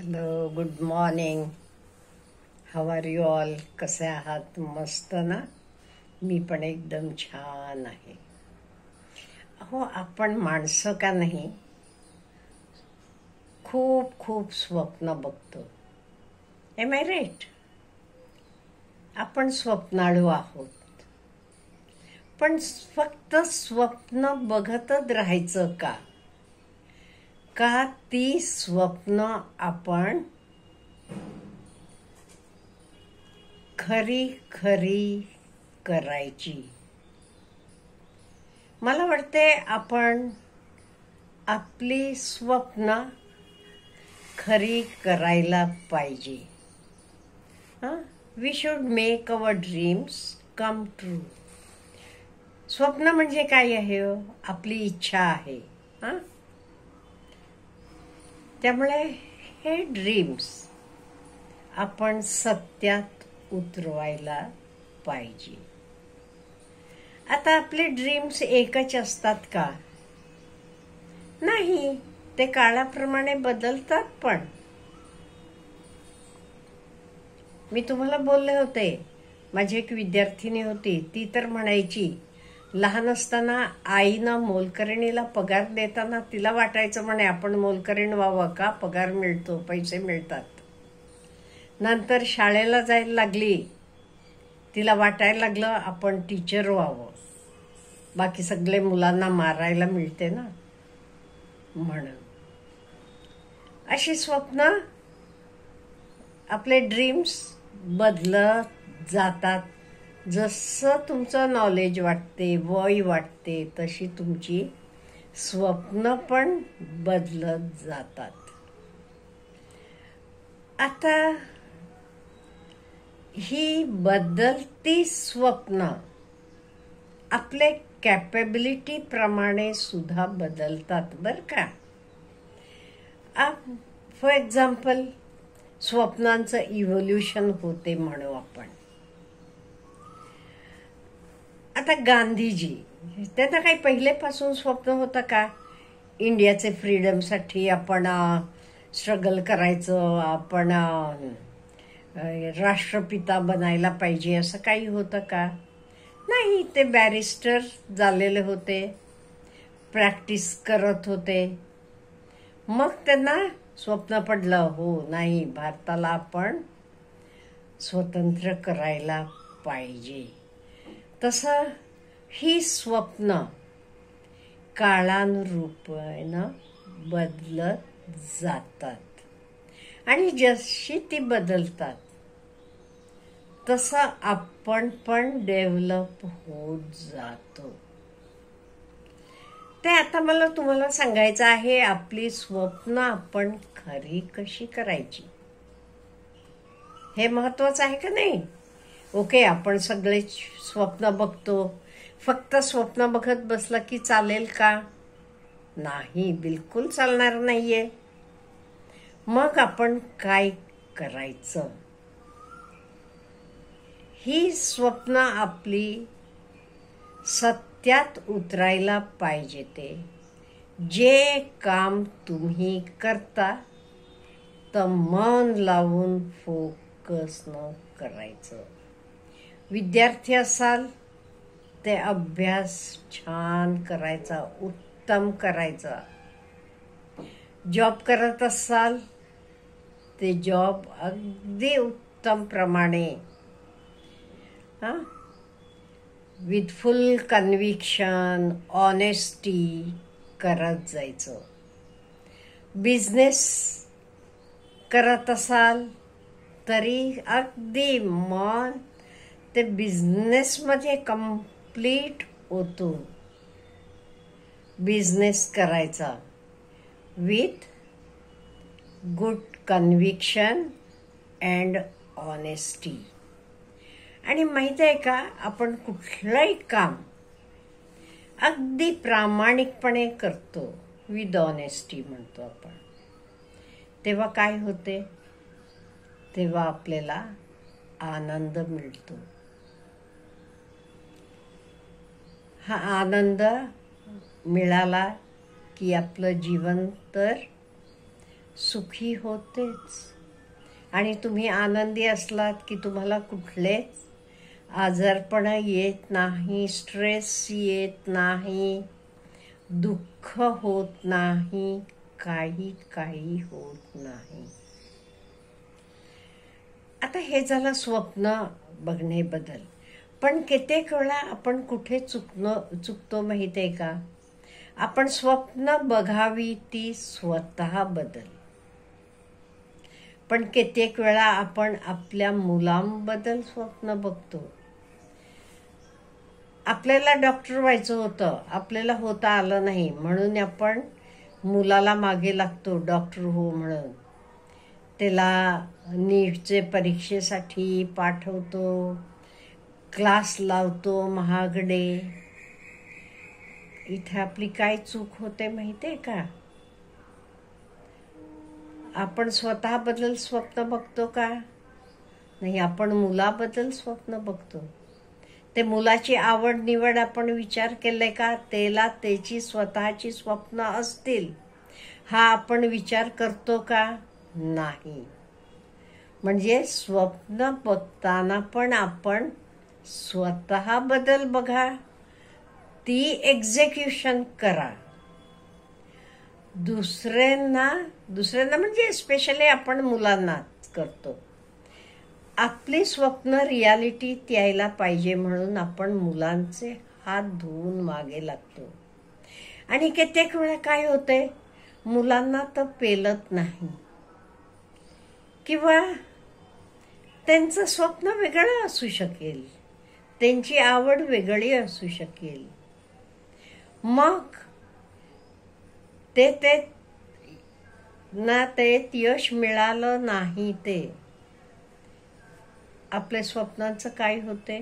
Hello, good morning. How are you all? कसे आहात? मस्त ना? मी पण एकदम छान आहे. अहो, आपण माणसं का नाही खूप खूप स्वप्न बघतो. Am I right? आपण स्वप्नाळू आहोत. पण फक्त स्वप्न बघतच राहायचं का? का ती स्वप्न आपण खरी खरी करायची? मला वाटते आपण आपली स्वप्न खरी करायला पाहिजे. We should make our dreams come true. स्वप्न म्हणजे काय आहे? आपली इच्छा आहे. त्यामुळे हे ड्रीम्स आपण सत्यात उतरवायला पाहिजे. आता आपले ड्रीम्स एकच असतात का? नाही, ते काळाप्रमाणे बदलतात. पण मी तुम्हाला बोलले होते, माझी एक विद्यार्थिनी होती, ती तर म्हणायची, लहान असताना आईनं मोलकरणीला पगार देताना तिला वाटायचं म्हणे आपण मोलकरीण व्हावं का, पगार मिळतो, पैसे मिळतात. नंतर शाळेला जायला लागली, तिला वाटायला लागलं आपण टीचर व्हावं, बाकी सगळे मुलांना मारायला मिळते ना म्हणून. अशी स्वप्न, आपले ड्रीम्स बदलत जातात. जसं तुमचं नॉलेज वाटते, वय वाटते, तशी तुमची स्वप्न पण बदलत जातात. आता ही बदलती स्वप्न आपले कॅपेबिलिटी प्रमाणे सुद्धा बदलतात बर का. फॉर एक्झाम्पल, स्वप्नांचं इव्होल्युशन होते म्हणू आपण. आता गांधीजी, त्यांना काही पहिलेपासून स्वप्न होतं का? इंडियाचे फ्रीडमसाठी आपण स्ट्रगल करायचं, आपण राष्ट्रपिता बनायला पाहिजे, असं काही होतं का? नाही, ते बॅरिस्टर झालेले होते, प्रॅक्टिस करत होते. मग त्यांना स्वप्न पडलं, हो नाही, भारताला आपण स्वतंत्र करायला पाहिजे. तसं ही स्वप्न काळानुरूपानं बदलत जातात आणि जशी ती बदलतात तसं आपण पण डेव्हलप होत जातो. ते आता मला तुम्हाला सांगायचं आहे, आपली स्वप्न आपण खरी कशी करायची हे महत्वाचं आहे का नाही? ओके, आपण सगळे स्वप्न बघतो. फक्त स्वप्न बघत बसलं की चालेल का? नाही, बिलकुल चालणार नाहीये. मग आपण काय करायचं? ही स्वप्न आपली सत्यात उतरायला पाहिजे. ते जे काम तुम्ही करता तर मन लावून फोकस न करायचं. विद्यार्थी असाल ते अभ्यास छान करायचा, उत्तम करायचा. जॉब करत असाल ते जॉब अगदी उत्तम प्रमाणे, विथ फुल कन्व्हिक्शन, ऑनेस्टी करत जायचं. बिझनेस करत असाल तरी अगदी मन ते बिझनेसमध्ये कंप्लीट ओतून बिझनेस करायचा, with good conviction and honesty. आणि माहिती आहे का, आपण कुठलंही काम अगदी प्रामाणिकपणे करतो, विथ ऑनेस्टी म्हणतो आपण, तेव्हा काय होते? तेव्हा आपल्याला आनंद मिळतो. हा आनंद मिळाला की आपलं जीवन तर सुखी होतेच. आणि तुम्ही आनंदी असलात की तुम्हाला कुठलेच आजारपण येत नाही, स्ट्रेस येत नाही, दुःख होत नाही, काही होत नाही. आता हे झालं स्वप्न बघण्याबद्दल. पण कित्येक वेळा आपण कुठे चुकतो माहिती आहे का? आपण स्वप्न बघावी ती स्वतः बदल, पण कित्येक वेळा आपण आपल्या मुलांबद्दल स्वप्न बघतो. आपल्याला डॉक्टर व्हायचं होतं, आपल्याला होता आलं नाही म्हणून आपण मुलाला मागे लागतो डॉक्टर हो म्हणून. त्याला नीटचे परीक्षेसाठी पाठवतो, क्लास लावतो महागडे. इथे आपली काय चूक होते माहिती आहे का? आपण स्वतःबद्दल स्वप्न बघतो का? नाही, आपण मुलाबद्दल स्वप्न बघतो. ते मुलाची आवड निवड आपण विचार केलाय का? त्याला त्याची स्वतःची स्वप्न असतील हा आपण विचार करतो का? नाही. म्हणजे स्वप्न बघताना पण आपण स्वतःबद्दल बघा, ती एक्झिक्युशन करा. दुसऱ्यांना म्हणजे स्पेशली आपण मुलांना करतो. आपली स्वप्न रियालिटीत यायला पाहिजे म्हणून आपण मुलांचे हात धुवून मागे लागतो. आणि कित्येक वेळा काय होते, मुलांना तर पेलत नाही किंवा त्यांचं स्वप्न वेगळं असू शकेल, त्यांची आवड वेगळी असू शकेल. मग ते यश मिळालं नाही ते आपल्या स्वप्नांचं काय होते.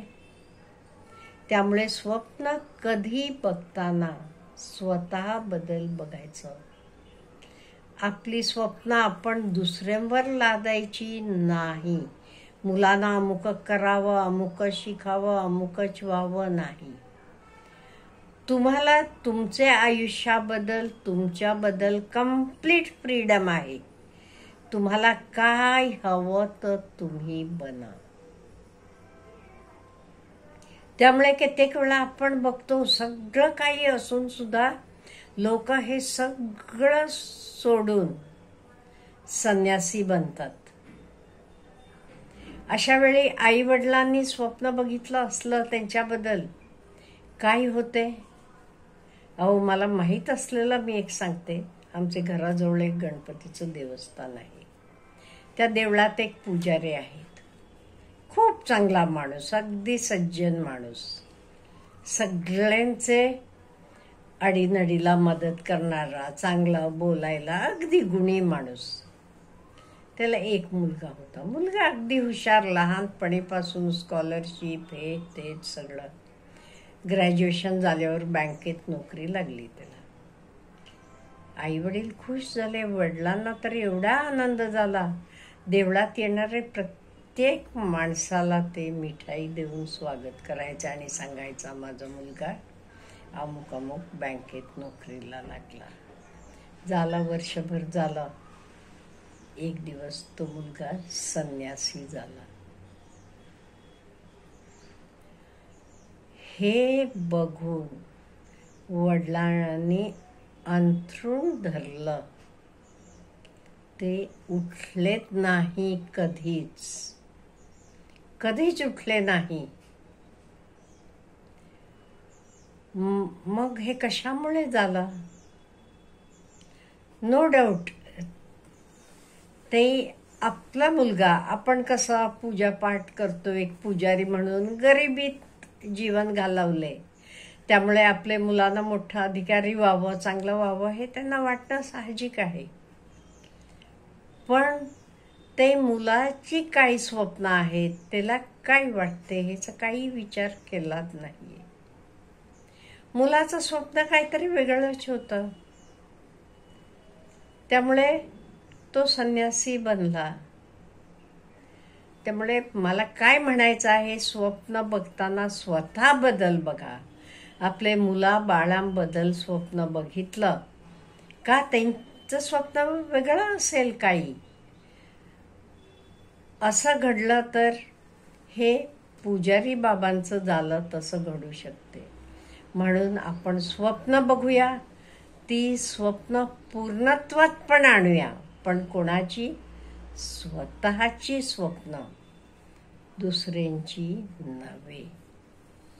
त्यामुळे स्वप्न कधी बघताना स्वतः बदल बघायचं. आपली स्वप्न आपण दुसऱ्यांवर लादायची नाही. मुलांना अमुक करावं, अमुक शिकावं, अमुकच व्हावं नाही. तुम्हाला तुमच्या आयुष्याबद्दल, तुमच्याबद्दल कंप्लीट फ्रीडम आहे. तुम्हाला काय हवं तर तुम्ही बना. त्यामुळे कित्येक वेळा आपण बघतो सगळं काही असून सुद्धा लोक हे सगळं सोडून संन्यासी बनतात. अशा वेळी आई वडिलांनी स्वप्न बघितलं असलं त्यांच्याबद्दल काय होते? अहो, मला माहीत असलेलं मी एक सांगते. आमचे घराजवळ एक गणपतीचं देवस्थान आहे. त्या देवळात एक पुजारी आहेत. खूप चांगला माणूस, अगदी सज्जन माणूस, सगळ्यांचे अडीनडीला मदत करणारा, चांगला बोलायला अगदी गुणी माणूस. त्याला एक मुलगा होता. मुलगा अगदी हुशार, लहानपणीपासून स्कॉलरशिप हे ते सगळं. ग्रॅज्युएशन झाल्यावर बँकेत नोकरी लागली त्याला. आई वडील खुश झाले. वडिलांना तर एवढा आनंद झाला. देवळात येणारे प्रत्येक माणसाला ते मिठाई देऊन स्वागत करायचं आणि सांगायचा माझा मुलगा अमुक अमुक बँकेत नोकरीला लागला. झाला, वर्षभर झाला. एक दिवस तो मुलगा संन्यासी झाला. हे बघून वडिलांनी अंथरूण धरलं. ते उठलेत नाही, कधीच उठले नाही. मग हे कशामुळे झालं? नो डाऊट ते आपला मुलगा, आपण कसा पूजापाठ करतो, एक पुजारी म्हणून गरिबीत जीवन घालवले. त्यामुळे आपल्या मुलांना मोठा अधिकारी व्हावं, चांगलं व्हावं हे त्यांना वाटणं साहजिक आहे. पण ते मुलाची काही स्वप्न आहेत, त्याला काय वाटते ह्याचा काही विचार केलाच नाहीये. मुलाचं स्वप्न काहीतरी वेगळंच होतं. त्यामुळे तो संन्यासी बनला. त्यामुळे मला काय म्हणायचं आहे, स्वप्न बघताना स्वतः बदल बघा. आपले मुला बाळांबद्दल स्वप्न बघितलं का आजचं स्वप्न वेगळं असेल काही. असं घडलं तर हे पुजारी बाबांचं झालं तसं घडू शकते. म्हणून आपण स्वप्न बघूया, ती स्वप्न पूर्णत्वात पण आणूया, पण कोणाची? स्वतःची स्वप्न, दुसऱ्यांची नव्हे.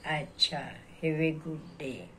अच्छा, हॅव ए गुड डे.